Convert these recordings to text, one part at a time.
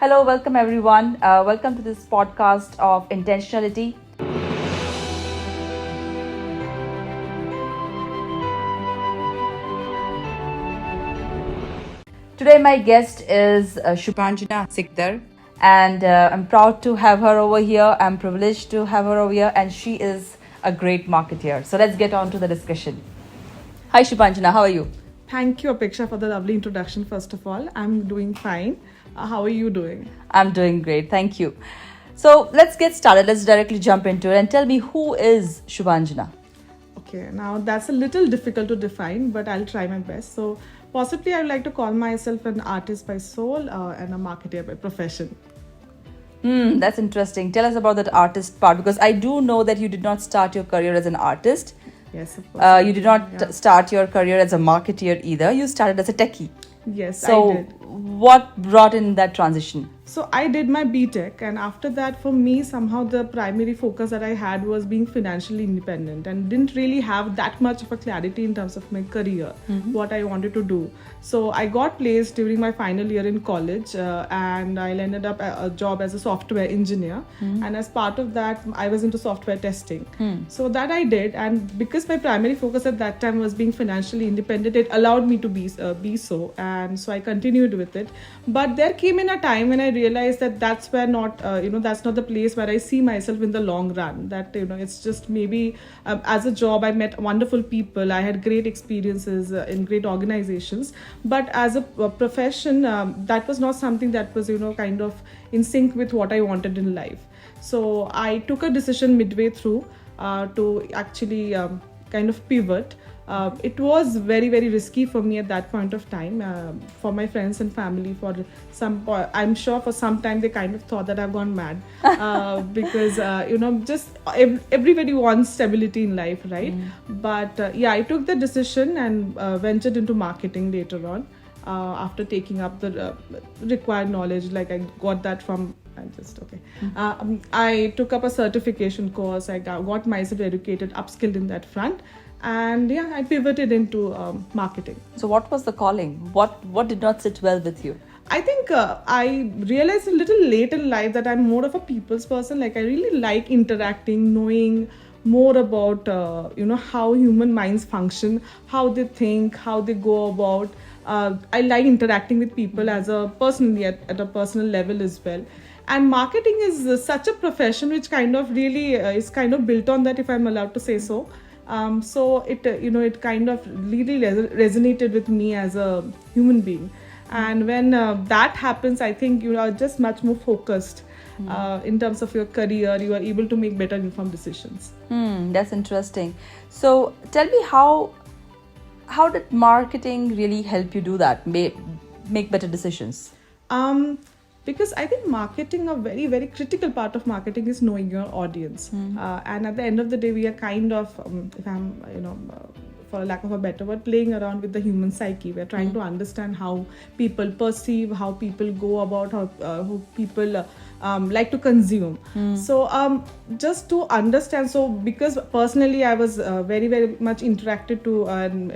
Hello, welcome everyone. Welcome to this podcast of Intentionality. Today, my guest is Shubhanjana Sikdar, and I'm proud to have her over here. I'm privileged to have her over here, and she is a great marketeer. So, let's get on to the discussion. Hi, Shubhanjana, how are you? Thank you, Apeksha, for the lovely introduction, first of all. I'm doing fine. How are you doing? I'm doing great, thank you. So, let's get started. Let's directly jump into it and tell me who is Shubhanjana? Okay, now that's a little difficult to define, but I'll try my best. So, possibly, I would like to call myself an artist by soul and a marketer by profession. That's interesting. Tell us about that artist part because I do know that you did not start your career as an artist. Yes, of course. You did not start your career as a marketeer either. You started as a techie. Yes, So, I did. what brought in that transition? So I did my BTech, and after that, for me, somehow the primary focus that I had was being financially independent, and didn't really have that much of a clarity in terms of my career, what I wanted to do. So I got placed during my final year in college, and I landed up a job as a software engineer. And as part of that, I was into software testing. So that I did, and because my primary focus at that time was being financially independent, it allowed me to be so, and so I continued with it. But there came in a time when I realized that that's where not that's not the place where I see myself in the long run. That it's just maybe as a job I met wonderful people, I had great experiences in great organizations, but as a profession, that was not something that was kind of in sync with what I wanted in life. So I took a decision midway through to actually kind of pivot. It was very, very risky for me at that point of time. For my friends and family, for I'm sure for some time they kind of thought that I've gone mad because just everybody wants stability in life, right? But I took the decision and ventured into marketing later on. After taking up the required knowledge, like I got that from I took up a certification course. I got myself educated, upskilled in that front, and I pivoted into marketing. So, what was the calling? What did not sit well with you? I think I realized a little late in life that I'm more of a people's person. Like I really like interacting, knowing more about how human minds function, how they think, how they go about. I like interacting with people as a personally at a personal level as well. And marketing is such a profession which kind of really is kind of built on that, if I'm allowed to say so. So it kind of really resonated with me as a human being. And when that happens, I think you are just much more focused in terms of your career. You are able to make better informed decisions. That's interesting. So, tell me how did marketing really help you do that? Make better decisions. Because I think marketing, a very, very critical part of marketing is knowing your audience. And at the end of the day, we are kind of, if I'm, for lack of a better word, playing around with the human psyche. We're trying to understand how people perceive, how people go about, how people like to consume. So just to understand, so because personally I was very, very much interacted to and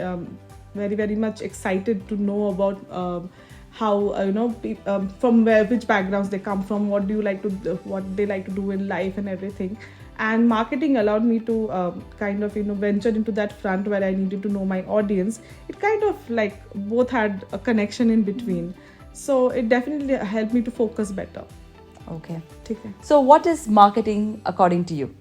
very, very much excited to know about how from which backgrounds they come from, what do you like to what they like to do in life and everything. And marketing allowed me to kind of venture into that front where I needed to know my audience. It kind of like both had a connection in between, so it definitely helped me to focus better. Okay. Okay. So, what is marketing according to you?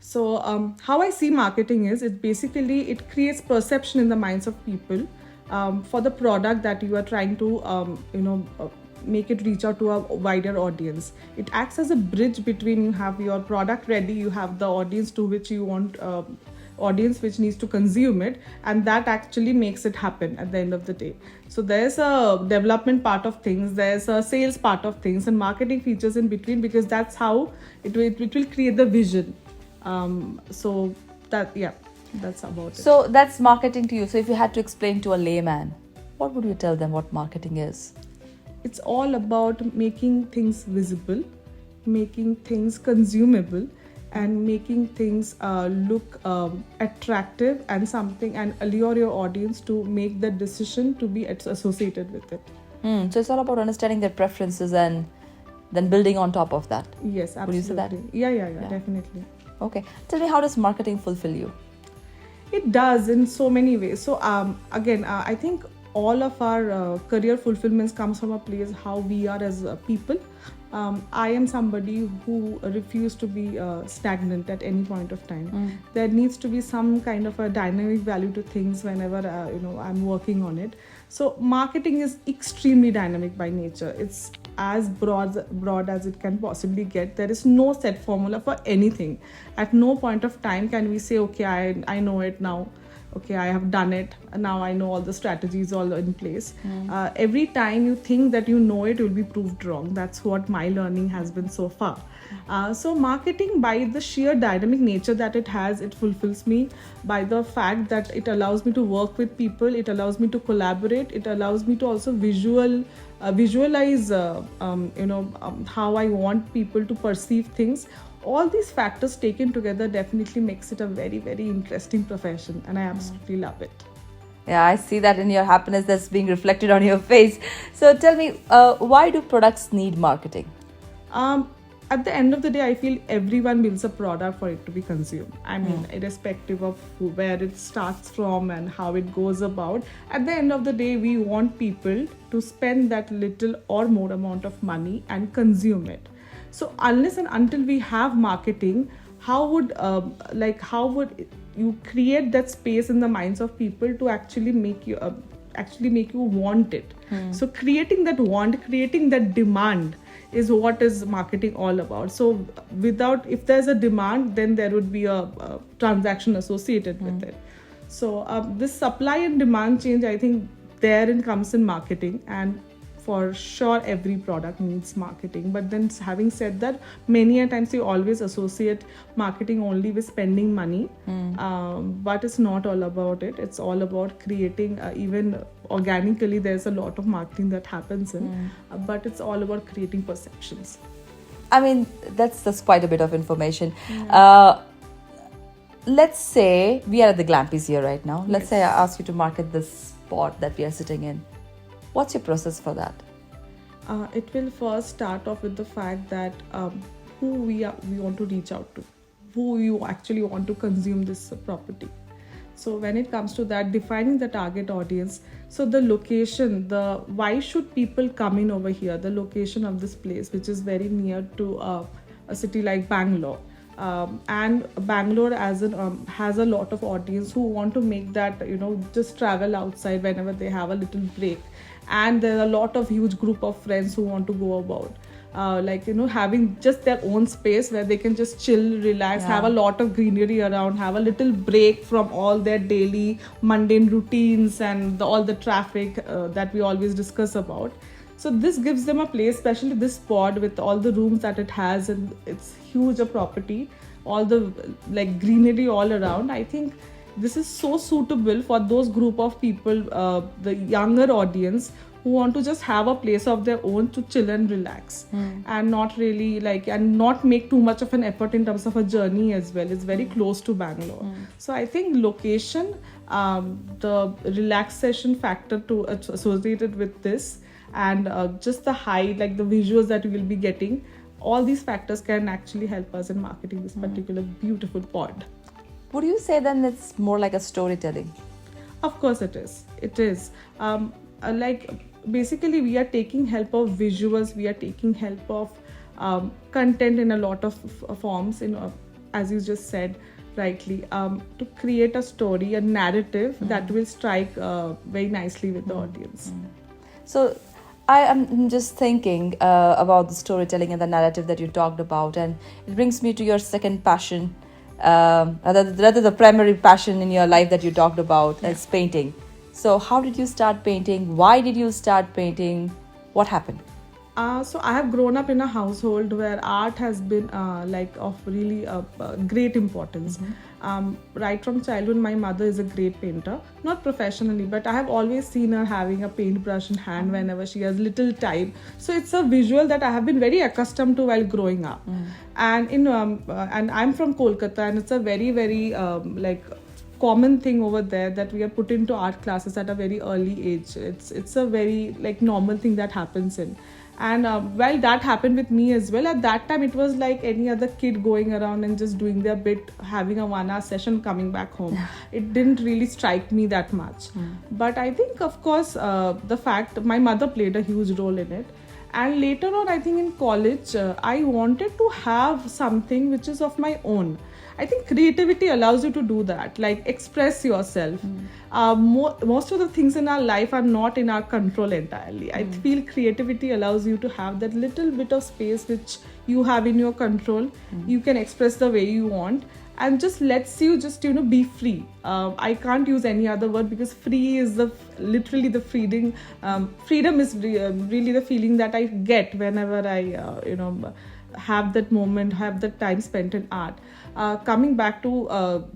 So how I see marketing is it creates perception in the minds of people for the product that you are trying to make it reach out to a wider audience. It acts as a bridge between you have your product ready, you have the audience to which you want audience which needs to consume it, and that actually makes it happen at the end of the day. So there's a development part of things, there's a sales part of things, and marketing features in between, because that's how it will create the vision. So that's about it. So, that's marketing to you. So, if you had to explain to a layman, what would you tell them what marketing is? It's all about making things visible, making things consumable, and making things look attractive and allure your audience to make the decision to be associated with it. So, it's all about understanding their preferences and then building on top of that. Yes, absolutely. Would you say that? Yeah, definitely. Okay. Tell me, how does marketing fulfill you? It does in so many ways. So again, I think all of our career fulfillments comes from a place how we are as people. I am somebody who refuse to be stagnant at any point of time. There needs to be some kind of a dynamic value to things whenever I'm working on it. So marketing is extremely dynamic by nature. It's as broad as it can possibly get. There is no set formula for anything. At no point of time can we say, okay, I know it now. Okay, I have done it. Now I know all the strategies all in place. Every time you think that you know it, you'll be proved wrong. That's what my learning has been so far. So marketing, by the sheer dynamic nature that it has, it fulfills me by the fact that it allows me to work with people. It allows me to collaborate. It allows me to also visualize how I want people to perceive things. All these factors taken together definitely makes it a very, very interesting profession, and I absolutely love it. Yeah, I see that in your happiness that's being reflected on your face. So tell me, why do products need marketing? At the end of the day, I feel everyone builds a product for it to be consumed. I mean, irrespective of where it starts from and how it goes about, at the end of the day, we want people to spend that little or more amount of money and consume it. So unless and until we have marketing, how would you create that space in the minds of people to actually make you want it? So creating that want, creating that demand is what is marketing all about. So if there's a demand, then there would be a transaction associated with it. So this supply and demand change, I think therein comes in marketing, and for sure every product needs marketing. But then having said that, many a times you always associate marketing only with spending money, but it's not all about it. It's all about creating, even organically there's a lot of marketing that happens in, but it's all about creating perceptions. I mean, that's quite a bit of information. Let's say we are at the Leanpitch here right now. Let's say I ask you to market this spot that we are sitting in. What's your process for that? It will first start off with the fact that who we want to reach out to, who you actually want to consume this property. So when it comes to that, defining the target audience, so the location, why should people come in over here, the location of this place, which is very near to a city like Bangalore. And Bangalore has a lot of audience who want to make that, just travel outside whenever they have a little break. And there are a lot of huge group of friends who want to go about. Having just their own space where they can just chill, relax, have a lot of greenery around, have a little break from all their daily mundane routines and all the traffic that we always discuss about. So this gives them a place, especially this pod with all the rooms that it has, and it's huge a property, all the greenery all around. I think this is so suitable for those group of people, the younger audience, who want to just have a place of their own to chill and relax, and not really and not make too much of an effort in terms of a journey as well. It's very close to Bangalore. So I think location, the relaxation factor associated with this, and just the height, the visuals that we will be getting, all these factors can actually help us in marketing this particular beautiful pod. Would you say then it's more like a storytelling? Of course it is. It is. Basically we are taking help of visuals, we are taking help of content in a lot of forms, as you just said rightly, to create a story, a narrative that will strike very nicely with the audience. So I am just thinking about the storytelling and the narrative that you talked about, and it brings me to your second passion, rather the primary passion in your life that you talked about, is painting. So how did you start painting? Why did you start painting? What happened? So I have grown up in a household where art has been of really great importance. Right from childhood, my mother is a great painter, not professionally, but I have always seen her having a paintbrush in hand whenever she has little time. So it's a visual that I have been very accustomed to while growing up. And and I'm from Kolkata, and it's a very, very common thing over there that we are put into art classes at a very early age. It's a very normal thing that happens in. And well, that happened with me as well. At that time, it was like any other kid going around and just doing their bit, having a 1 hour session, coming back home. It didn't really strike me that much. But I think, of course, the fact my mother played a huge role in it. And later on, I think in college, I wanted to have something which is of my own. I think creativity allows you to do that, like express yourself. Most of the things in our life are not in our control entirely. I feel creativity allows you to have that little bit of space which you have in your control. You can express the way you want, and just lets you just be free. I can't use any other word, because free is literally the freedom. Freedom is really the feeling that I get whenever I have that moment, have that time spent in art. Coming back to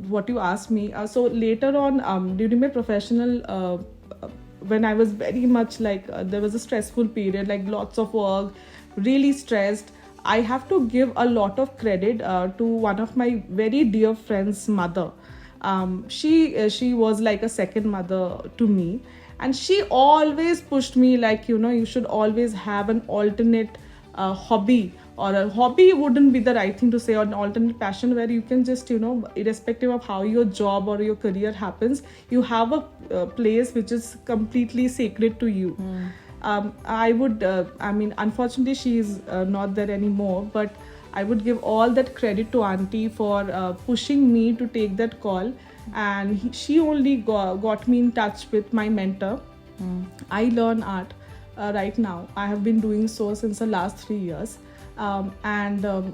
what you asked me, so later on, during my professional, when I was very much like, there was a stressful period, like lots of work, really stressed. I have to give a lot of credit to one of my very dear friend's mother. She was like a second mother to me, and she always pushed me, like, you should always have an alternate hobby, or a hobby wouldn't be the right thing to say, or an alternate passion where you can just, irrespective of how your job or your career happens, you have a place which is completely sacred to you. I would, unfortunately, she is not there anymore, but I would give all that credit to Auntie for pushing me to take that call. And she only got me in touch with my mentor. I learn art right now. I have been doing so since the last 3 years.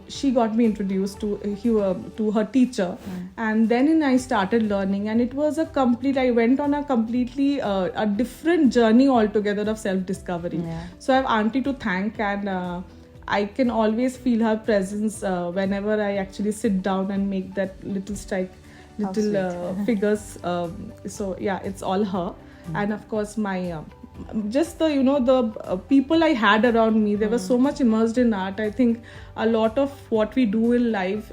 She got me introduced to her teacher, and then I started learning, and it was I went on a completely a different journey altogether of self-discovery. So I have Auntie to thank, and I can always feel her presence whenever I actually sit down and make that little figures. So yeah, it's all her. And of course my just the people I had around me, they were so much immersed in art. I think a lot of what we do in life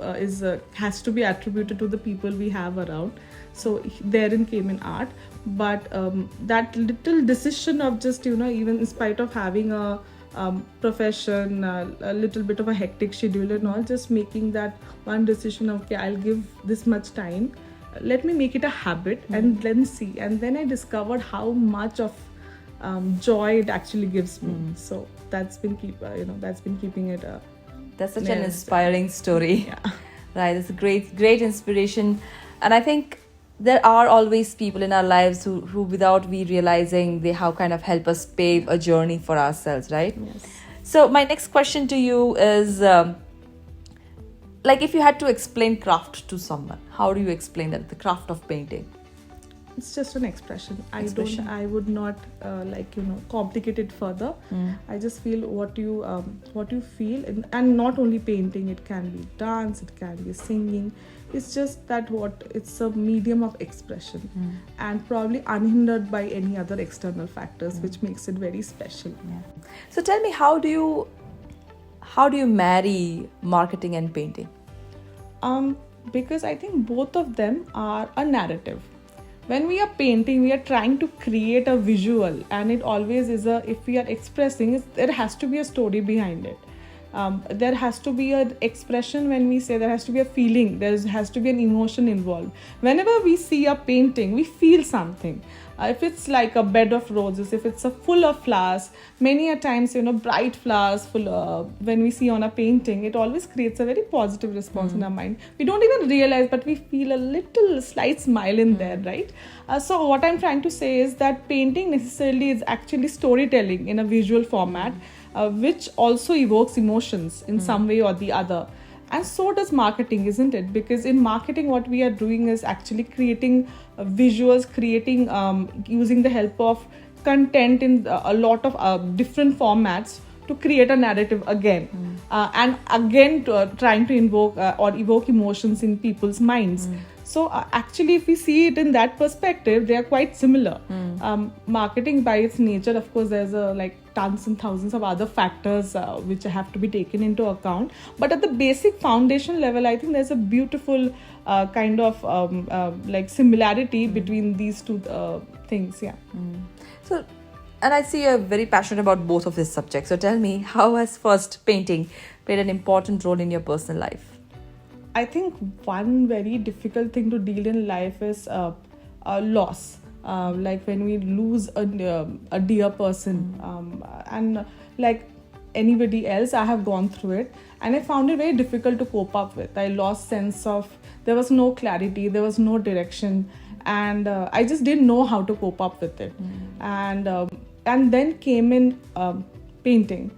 has to be attributed to the people we have around. So therein came in art. But that little decision of just even in spite of having a profession, a little bit of a hectic schedule and all, just making that one decision of, okay, I'll give this much time, let me make it a habit, and then see. And then I discovered how much of joy it actually gives me. So that's been keeping it. That's such an inspiring story. Yeah. Right, it's a great inspiration. And I think there are always people in our lives who without we realizing, they how kind of help us pave a journey for ourselves, right? Yes. So my next question to you is, like, if you had to explain craft to someone, how do you explain that, the craft of painting? It's just an expression. I would not complicate it further. I just feel what you feel, and not only painting, it can be dance, it can be singing. It's just that it's a medium of expression, and probably unhindered by any other external factors, which makes it very special. So tell me, how do you marry marketing and painting? Because I think both of them are a narrative. When we are painting, we are trying to create a visual, and it always is if we are expressing, there has to be a story behind it. There has to be an expression. When we say, there has to be a feeling, there has to be an emotion involved. Whenever we see a painting, we feel something. If it's like a bed of roses, if it's full of flowers, many a times, bright flowers when we see on a painting, it always creates a very positive response in our mind. We don't even realize, but we feel a little slight smile in there, right? So what I'm trying to say is that painting necessarily is actually storytelling in a visual format, which also evokes emotions in some way or the other. And so does marketing, isn't it? Because in marketing, what we are doing is actually creating visuals, using the help of content in a lot of different formats to create a narrative again. And again, trying to invoke or evoke emotions in people's minds. So actually, if we see it in that perspective, they are quite similar. Marketing by its nature, of course, there's tons and thousands of other factors which have to be taken into account. But at the basic foundation level, I think there's a beautiful kind of similarity between these two things. Yeah. So And I see you're very passionate about both of these subjects. So tell me, how has first painting played an important role in your personal life? I think one very difficult thing to deal in life is loss. Like when we lose a dear person, and like anybody else, I have gone through it, and I found it very difficult to cope up with. I lost sense of, there was no clarity, there was no direction, and I just didn't know how to cope up with it. And then came in painting.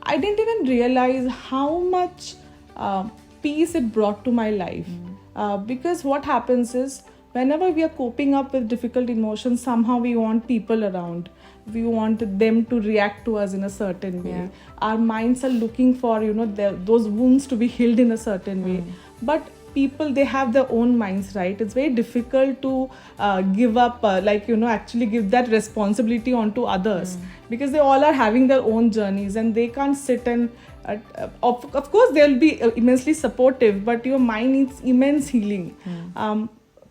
I didn't even realize how much peace it brought to my life. Because what happens is, whenever we are coping up with difficult emotions, somehow we want people around. We want them to react to us in a certain way. Yeah. Our minds are looking for, those wounds to be healed in a certain way. But people, they have their own minds, right? It's very difficult to give up, actually give that responsibility onto others, because they all are having their own journeys, and they can't sit and of course they'll be immensely supportive, but your mind needs immense healing.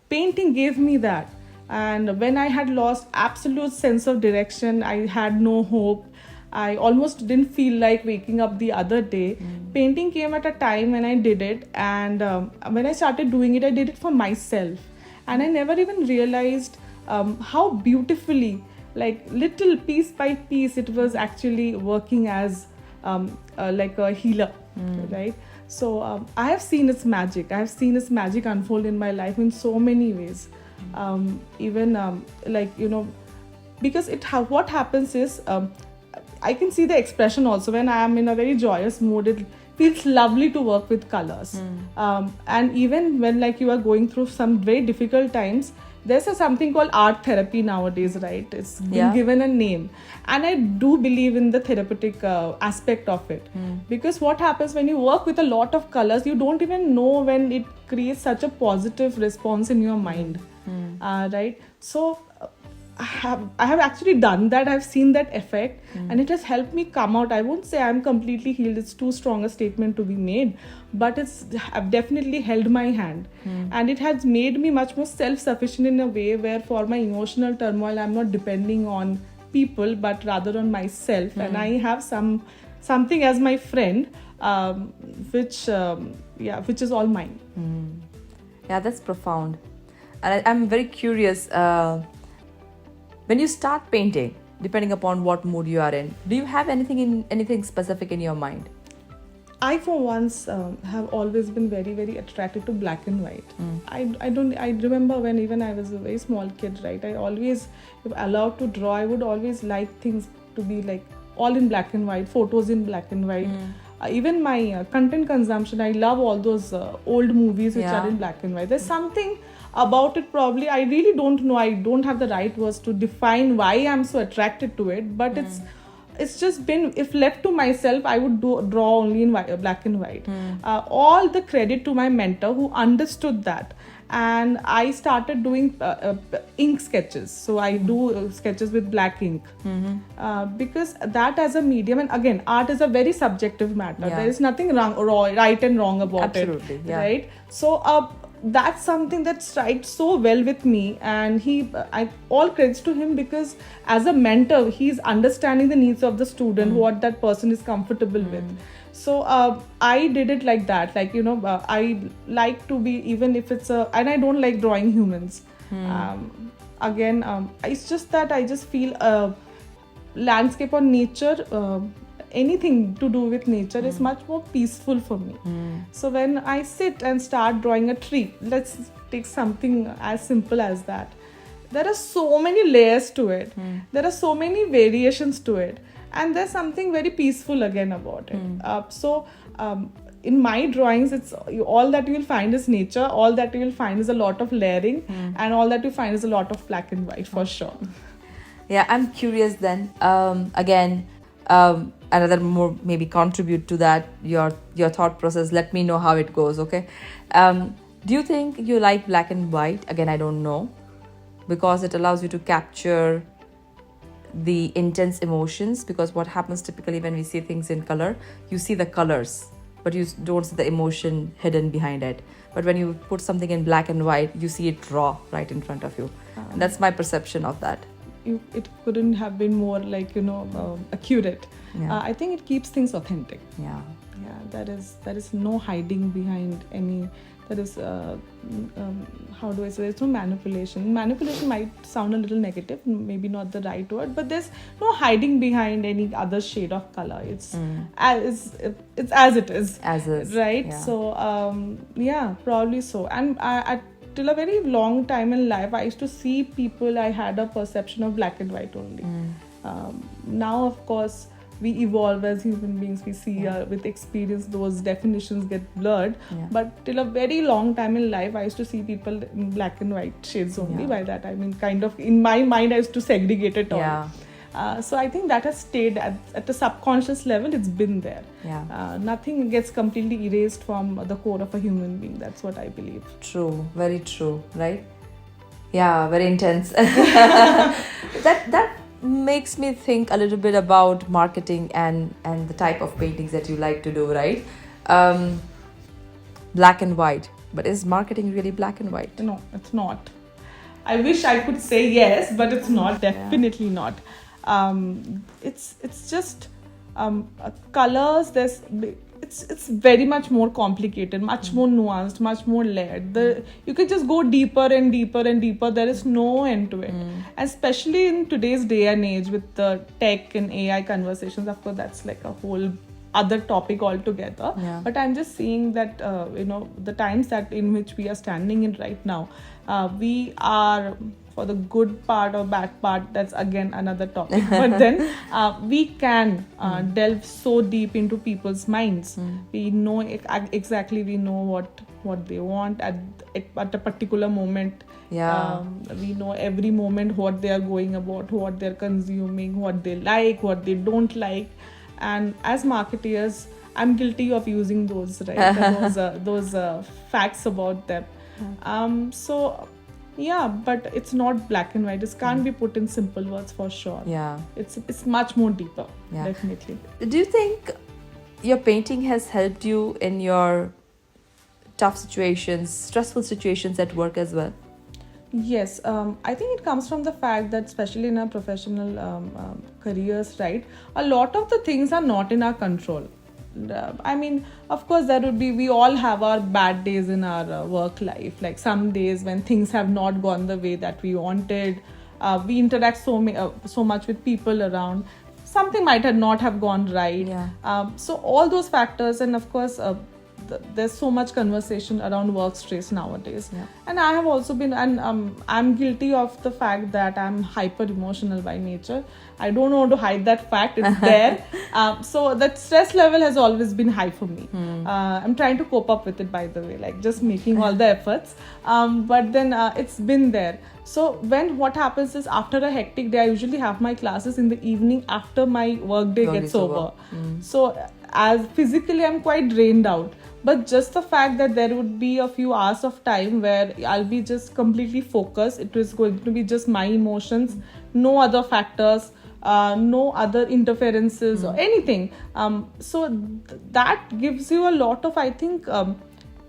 Painting gave me that. And when I had lost absolute sense of direction, I had no hope, I almost didn't feel like waking up the other day. Painting came at a time when I did it, and when I started doing it, I did it for myself, and I never even realized how beautifully, like little piece by piece, it was actually working as like a healer, right? So I have seen its magic. I have seen its magic unfold in my life in so many ways. Because what happens is, I can see the expression also when I am in a very joyous mood. It feels lovely to work with colors. And even when you are going through some very difficult times, there's something called art therapy nowadays, right? It's been given a name. And I do believe in the therapeutic aspect of it. Because what happens when you work with a lot of colors, you don't even know when it creates such a positive response in your mind. Right? So I have actually done that. I've seen that effect, and it has helped me come out. I won't say I'm completely healed. It's too strong a statement to be made, but I've definitely held my hand, and it has made me much more self-sufficient in a way where, for my emotional turmoil, I'm not depending on people, but rather on myself. And I have something as my friend, which is all mine. Yeah, that's profound. And I'm very curious. When you start painting, depending upon what mood you are in, do you have anything specific in your mind? I, for once, have always been very, very attracted to black and white. I remember when even I was a very small kid, right? I always, if allowed to draw, I would always like things to be like all in black and white, photos in black and white. Even my content consumption, I love all those old movies which are in black and white. There's something about it, probably, I really don't know. I don't have the right words to define why I'm so attracted to it, but it's just been, if left to myself, I would draw only in black and white. All the credit to my mentor who understood that. And I started doing ink sketches. So I do sketches with black ink, because that as a medium, and again, art is a very subjective matter. There is nothing right and wrong about it, right? So that's something that strikes so well with me, and all credits to him, because as a mentor, he's understanding the needs of the student, what that person is comfortable with. So I did it like that, I like to be, even if it's and I don't like drawing humans. It's just that I just feel landscape or nature, anything to do with nature is much more peaceful for me. So when I sit and start drawing a tree, let's take something as simple as that. There are so many layers to it. There are so many variations to it. And there's something very peaceful again about it. In my drawings, it's all that you will find is nature. All that you will find is a lot of layering, and all that you find is a lot of black and white, for sure. Yeah, I'm curious then. Another more maybe contribute to that, your thought process. Let me know how it goes, okay? Do you think you like black and white? Again, I don't know, because it allows you to capture the intense emotions, because what happens typically when we see things in color, you see the colors, but you don't see the emotion hidden behind it. But when you put something in black and white, you see it raw right in front of you. And that's my perception of that. it couldn't have been more like accurate. Yeah. I think it keeps things authentic. Yeah. There is no hiding behind any. There is how do I say? There's no manipulation. Manipulation might sound a little negative, maybe not the right word, but there's no hiding behind any other shade of color. It's as it is. As is. Right. Yeah. So probably so. And till a very long time in life, I used to see people. I had a perception of black and white only. Now, of course, we evolve as human beings. We see with experience those definitions get blurred. Yeah. But till a very long time in life, I used to see people in black and white shades only. Yeah. By that I mean, kind of in my mind, I used to segregate it all. Yeah. So I think that has stayed at the subconscious level. It's been there. Yeah. Nothing gets completely erased from the core of a human being. That's what I believe. True. Very true. Right? Yeah. Very intense. That makes me think a little bit about marketing and the type of paintings that you like to do, right? Black and white. But is marketing really black and white? No, it's not. I wish I could say yes, but it's not. Definitely not. It's just colors. It's very much more complicated, much more nuanced, much more layered. You can just go deeper and deeper and deeper. There is no end to it. Especially in today's day and age with the tech and AI conversations. Of course, that's like a whole other topic altogether. Yeah. But I'm just saying that the times that in which we are standing in right now, we are, for the good part or bad part, that's again another topic. But then we can delve so deep into people's minds. We know exactly. We know what they want at a particular moment. Yeah. We know every moment what they are going about, what they're consuming, what they like, what they don't like. And as marketeers, I'm guilty of using those, right? those facts about them. But it's not black and white. It can't be put in simple words for sure. Yeah. It's much more deeper. Yeah. Definitely. Do you think your painting has helped you in your tough situations, stressful situations at work as well? Yes, I think it comes from the fact that especially in our professional careers, right, a lot of the things are not in our control. I mean, of course, we all have our bad days in our work life, like some days when things have not gone the way that we wanted. We interact so much with people around. Something might not have gone right. Yeah. So all those factors, and of course, there's so much conversation around work stress nowadays. Yeah. And I have also been, and I'm guilty of the fact that I'm hyper emotional by nature. I don't want to hide that fact. It's there. So that stress level has always been high for me. I'm trying to cope up with it, by the way, like just making all the efforts. But then it's been there. So what happens is, after a hectic day, I usually have my classes in the evening after my work day gets over. So as physically, I'm quite drained out. But just the fact that there would be a few hours of time where I'll be just completely focused. It is going to be just my emotions, no other factors, no other interferences or anything. So that gives you a lot of, I think,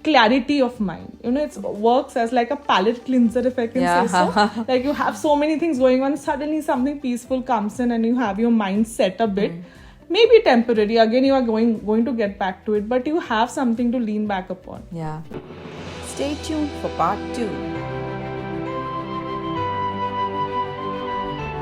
clarity of mind. It works as like a palate cleanser, if I can say so. Like you have so many things going on, suddenly something peaceful comes in and you have your mind set a bit. Maybe temporary, again you are going to get back to it, but you have something to lean back upon. Yeah. Stay tuned for part 2.